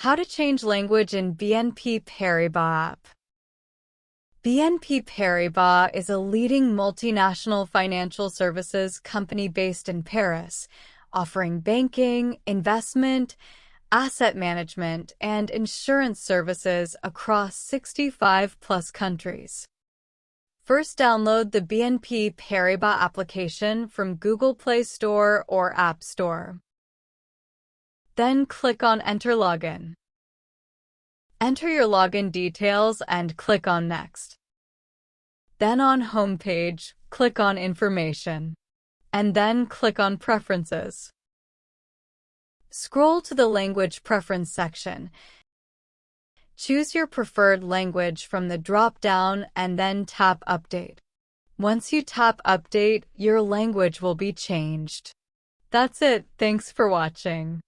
How to change language in BNP Paribas app. BNP Paribas is a leading multinational financial services company based in Paris, offering banking, investment, asset management, and insurance services across 65+ countries. First, download the BNP Paribas application from Google Play Store or App Store. Then click on Enter Login. Enter your login details and click on Next. Then on Home page, click on Information, and then click on Preferences. Scroll to the Language Preference section. Choose your preferred language from the drop-down and then tap Update. Once you tap Update, your language will be changed. That's it. Thanks for watching.